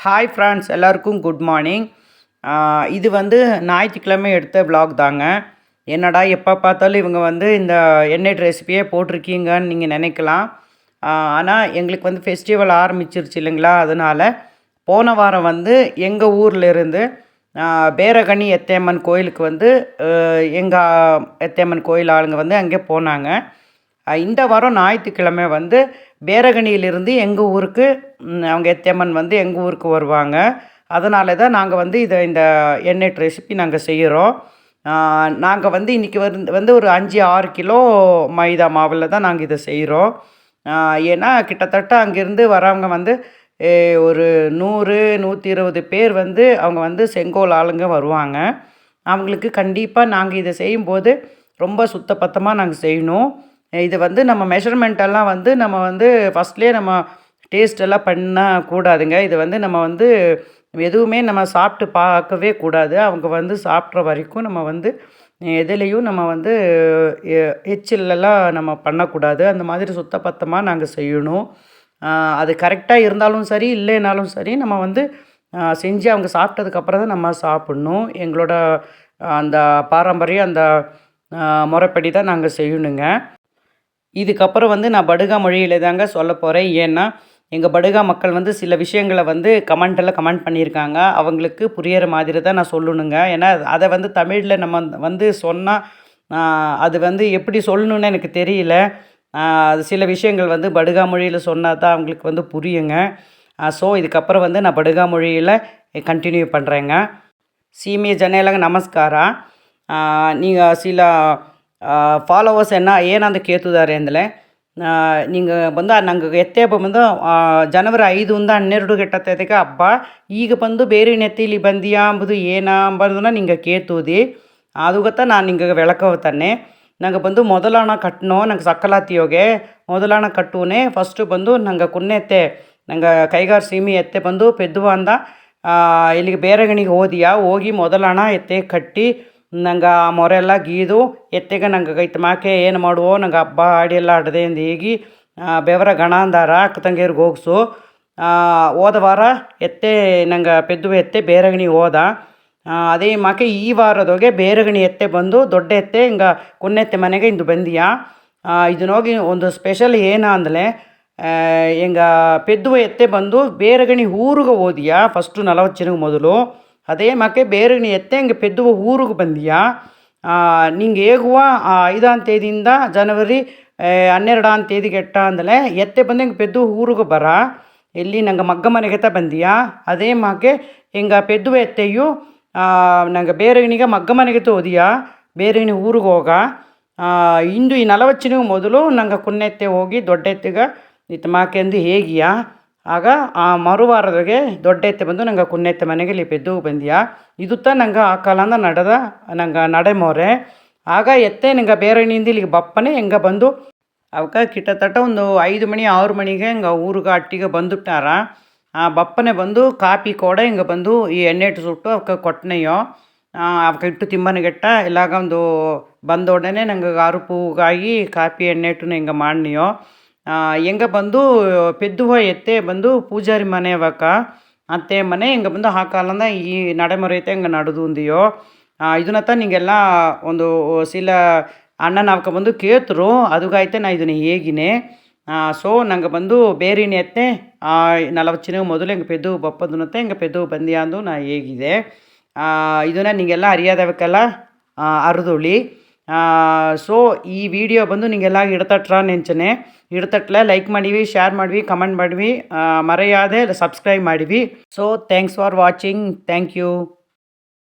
Hi friends, எல்லாருக்கும் good morning. இது வந்து ஞாயிற்றுக்கிழமை எடுத்த vlog தாங்க. என்னடா எப்போ பார்த்தாலும் இவங்க வந்து இந்த எண்ணெய் ரெசிபியே போட்டிருக்கீங்கன்னு நீங்கள் நினைக்கலாம். ஆனால் எங்களுக்கு வந்து ஃபெஸ்டிவல் ஆரம்பிச்சிருச்சு இல்லைங்களா, அதனால் போன வாரம் வந்து எங்கள் ஊரில் இருந்து பேரகனி எத்தையம்மன் கோயிலுக்கு வந்து எங்கள் எத்தையம்மன் கோயில் ஆளுங்க வந்து அங்கே போனாங்க. இந்த வாரம் ஞாயிற்றுக்கிழமை வந்து பேரகனியிலிருந்து எங்கள் ஊருக்கு அவங்க எத்தையம்மன் வந்து எங்கள் ஊருக்கு வருவாங்க. அதனால தான் நாங்கள் வந்து இந்த எண்ணெய் ரெசிபி நாங்கள் செய்கிறோம். நாங்கள் வந்து இன்றைக்கி வந்து ஒரு 5-6 கிலோ மைதா மாவில் தான் நாங்கள் இதை செய்கிறோம். ஏன்னா கிட்டத்தட்ட அங்கேருந்து வரவங்க வந்து ஒரு 100-120 பேர் வந்து அவங்க வந்து செங்கோல் ஆளுங்க வருவாங்க. அவங்களுக்கு கண்டிப்பாக நாங்கள் இதை செய்யும்போது ரொம்ப சுத்தபத்தமாக நாங்கள் செய்யணும். இது வந்து நம்ம மெஷர்மெண்ட்டெல்லாம் வந்து நம்ம வந்து ஃபஸ்ட்லேயே நம்ம டேஸ்ட் எல்லாம் பண்ணக்கூடாதுங்க. இது வந்து நம்ம வந்து எதுவுமே நம்ம சாப்பிட்டு பார்க்கவே கூடாது. அவங்க வந்து சாப்பிட்ற வரைக்கும் நம்ம வந்து எதுலேயும் நம்ம வந்து எச்சிலெல்லாம் நம்ம பண்ணக்கூடாது. அந்த மாதிரி சுத்தபத்தமாக நாங்கள் செய்யணும். அது கரெக்டாக இருந்தாலும் சரி, இல்லைனாலும் சரி, நம்ம வந்து செஞ்சு அவங்க சாப்பிட்டதுக்கப்புறம் தான் நம்ம சாப்பிட்ணும். எங்களோட அந்த பாரம்பரியம் அந்த முறைப்படி தான் நாங்கள் செய்யணுங்க. இதுக்கப்புறம் வந்து நான் படுகா மொழியில் தாங்க சொல்ல போகிறேன். ஏன்னா எங்கள் படுகா மக்கள் வந்து சில விஷயங்களை வந்து கமெண்ட் பண்ணியிருக்காங்க. அவங்களுக்கு புரியிற மாதிரி தான் நான் சொல்லணுங்க. ஏன்னா அதை வந்து தமிழில் நம்ம வந்து சொன்னால் அது வந்து எப்படி சொல்லணுன்னு எனக்கு தெரியல. அது சில விஷயங்கள் வந்து படுகா மொழியில் சொன்னால் தான் அவங்களுக்கு வந்து புரியுங்க. ஸோ இதுக்கப்புறம் வந்து நான் ಬಡುಗಾ மொழியில் ಕಂಟಿನ್ಯೂ பண்ணுறேங்க. ಸೀಮೆ ಜನೆಯಲಾಗ ನಮಸ್ಕಾರ. ನೀವು ಸಿಲ ಫಾಲೋವರ್ಸ್ ಏನಂತ ಕೇಳ್ತಿದ್ದಾರೆ ಅಂದರೆ, ನೀವು ಬಂದು ನಂಗೆ ಎತ್ತೆ ಹಬ್ಬ ಬಂದು ಜನವರಿ 5ರಿಂದ 12 ಗಂಟೆಗೆ ಹಬ್ಬ. ಈಗ ಬಂದು ಬೇರೆ ನೆತ್ತಿಲಿ ಬಂದಿಯಾ ಅಂಬುದು ಏನ ಅಂಬುದನ್ನ ನಿಂಗೆ ಕೇಳ್ತೂದಿ. ಅದು ಗೊತ್ತಾ ನಾನು ನಿಂಗೆ ಬೆಳಕವತಾನೆ. ನಂಗೆ ಬಂದು ಮೊದಲಣ ಕಟ್ಟನೋ ನಂಗೆ ಸಕ್ಕಲಾತಿಯೋಗೆ ಮೊದಲಣ ಕಟ್ಟುವನೇ ಫಸ್ಟು ಬಂದು ನಂಗೆ ಕುನ್ನೆತ್ತೆ ನಂಗೆ ಕೈಗಾರ ಸೀಮೆ ಎತ್ತೆ ಬಂದು ಪೆದ್ದುವ ಅಂದ ಇಲ್ಲಿಗೆ ಬೇರೆಗಣಿಗೆ ಹೋಗಿ ಮೊದಲಣ ಎತ್ತೆ ಕಟ್ಟಿ ನಂಗೆ ಆ ಮೊರೆಲ್ಲ ಗೀದು ಎತ್ತೆಗೆ ನಂಗೆ ಗೈತ ಮಾಕೆ ಏನು ಮಾಡುವೋ ನಂಗೆ ಹಬ್ಬ ಆಡಿ ಎಲ್ಲ ಆಡದೆ ಅಂದು ಹೇಗಿ ಬೆವರ ಗಣ ಅಂದಾರ ಅಕ್ಕ ತಂಗಿಯರ್ಗೆ ಹೋಗ್ಸು. ಹೋದ ವಾರ ಎತ್ತೆ ನಂಗೆ ಪೆದ್ದುವ ಎತ್ತೆ ಬೇರೆಗಣಿಗೆ ಹೋದ. ಅದೇ ಮಾಕೆ ಈ ವಾರದೋಗೆ ಬೇರೆಗಣಿ ಎತ್ತೆ ಬಂದು ದೊಡ್ಡ ಎತ್ತೆ ಹಿಂಗೆ ಕುನ್ನೆತ್ತೆ ಮನೆಗೆ ಇಂದು ಬಂದಿಯಾ. ಇದನ್ನೋಗಿ ಒಂದು ಸ್ಪೆಷಲ್ ಏನ ಅಂದರೆ ಪೆದ್ದುವ ಎತ್ತೆ ಬಂದು ಬೇರೆಗಣಿ ಊರಿಗೆ ಹೋದಿಯಾ ಫಸ್ಟು 40 ಜನಕ್ಕೆ ಮೊದಲು. ಅದೇ ಮಾಕೆ ಬೇರೆಗಣಿ ಎತ್ತೆ ಹಿಂಗೆ ಪೆದ್ದುವ ಊರಿಗೆ ಬಂದಿಯಾ. ನಿಂಗೆ ಹೇಗುವ 5ಆம் தேதிಯಿಂದ ಜನವರಿ 12ಆம் தேதிಗೆ ಎಟ್ಟ ಅಂದರೆ ಎತ್ತೆ ಬಂದು ಹಿಂಗೆ ಪೆದ್ದುವ ಊರಿಗೆ ಬರ ಎಲ್ಲಿ ನಂಗೆ ಮಗ್ಗ ಮನೆಗೆ ಬಂದಿಯಾ. ಅದೇ ಮಾಕೆ ಹಿಂಗೆ ಪೆದ್ದುವ ಎತ್ತೆಯು ನಂಗೆ ಬೇರೆಗಣಿಗೆ ಮಗ್ಗ ಮನೆಗೆ ಹೋದಿಯಾ ಬೇರೆಗಣಿ ಊರಿಗೆ ಹೋಗ. ಇಂದು ಈ 40 ಜನಕ್ಕೆ ಮೊದಲು ನಂಗೆ ಕುನ್ನೆತ್ತೆ ಹೋಗಿ ದೊಡ್ಡ ಎತ್ತೆಗೆ ಇತ್ತು ಮಾಕೆ ಅಂದು ಹೇಗಿಯಾ. ಆಗ ಆ ಮರುವಾರದಾಗೆ ದೊಡ್ಡ ಎತ್ತೆ ಬಂದು ನಂಗೆ ಕುನ್ನೆತ್ತೆ ಮನೆಗೆ ಇಲ್ಲಿ ಪೆದ್ದು ಬಂದಿಯಾ. ಇದು ನಂಗೆ ಆ ಕಾಲಂದ ನಡೆದ ನಂಗೆ ನಡೆಮೋರೆ. ಆಗ ಎತ್ತೆ ನಂಗೆ ಬೇರೆಗಣಿಯಿಂದ ಇಲ್ಲಿಗೆ ಬಪ್ಪನೆ ಹೆಂಗೆ ಬಂದು ಅವಕ್ಕೆ ಕಿಟ್ಟತಟ್ಟ ಒಂದು 5 ಮಣಿ 6 ಮಣಿಗೆ ಹಿಂಗೆ ಊರಿಗೆ ಅಟ್ಟಿಗೆ ಬಂದುಬಿಟ್ಟಾರ. ಆ ಬಪ್ಪನೆ ಬಂದು ಕಾಪಿ ಕೂಡ ಹಿಂಗೆ ಬಂದು ಈ ಎಣ್ಣೆ ಇಟ್ಟು ಸುಟ್ಟು ಅವಕ್ಕೆ ಕೊಟ್ಟನೆಯೋ ಅವಕ್ಕೆ ಇಟ್ಟು ತಿಮ್ಮನಿಗೆಟ್ಟ ಇಲ್ಲಾಗ ಒಂದು ಬಂದೊಡನೆ ನಂಗೆ ಅರುಪುಗಾಗಿ ಕಾಪಿ ಎಣ್ಣೆ ಇಟ್ಟು ಹಿಂಗೆ ಮಾಡಿನಿಯೋ. ಹೆಂಗೆ ಬಂದು ಪೆದ್ದುವ ಎತ್ತೆ ಬಂದು ಪೂಜಾರಿ ಮನೆ ಅವಕ್ಕ ಅತ್ತೆ ಮನೆ ಹಿಂಗೆ ಬಂದು ಆ ಕಾಲಂದ ಈ ನಡೆಮೊರೆ ಐತೆ ಹಿಂಗೆ ನಡೆದು ಅಂದಿಯೋ. ಇದನ್ನತ್ತ ನಿಂಗೆಲ್ಲ ಒಂದು ಸಿಲ ಅಣ್ಣನ ಅವಕ್ಕೆ ಬಂದು ಕೇಳ್ತರು ಅದುಗಾಯ್ತೆ ನಾ ಇದನ್ನು ಹೇಗಿನೇ. ಸೊ ನಂಗೆ ಬಂದು ಬೇರೆನೇ ಎತ್ತೆ 40 ಜನಕ್ಕೆ ಮೊದಲು ಹಿಂಗೆ ಪೆದ್ದು ಬಪ್ಪದನ್ನತ್ತೆ ಹಿಂಗೆ ಪೆದ್ದು ಬಂದಿಯಾ ಅಂದು ನಾ ಹೇಗಿದೆ. ಇದನ್ನು ನಿಂಗೆಲ್ಲ ಅರಿಯಾದವಕ್ಕೆಲ್ಲ ಅರ್ದುಳಿ. ಸೊ ಈ ವಿಡಿಯೋ ಬಂದು ನಿಂಗೆಲ್ಲ ಇಡ್ತಟ್ರ ನೆಂಚನೆ ಇಡ್ತಟ್ಲೆ ಲೈಕ್ ಮಾಡಿವಿ, ಶೇರ್ ಮಾಡಿವಿ, ಕಮೆಂಟ್ ಮಾಡಿವಿ, ಮರೆಯಾದೆ ಸಬ್ಸ್ಕ್ರೈಬ್ ಮಾಡಿವಿ. So thanks for watching. Thank you.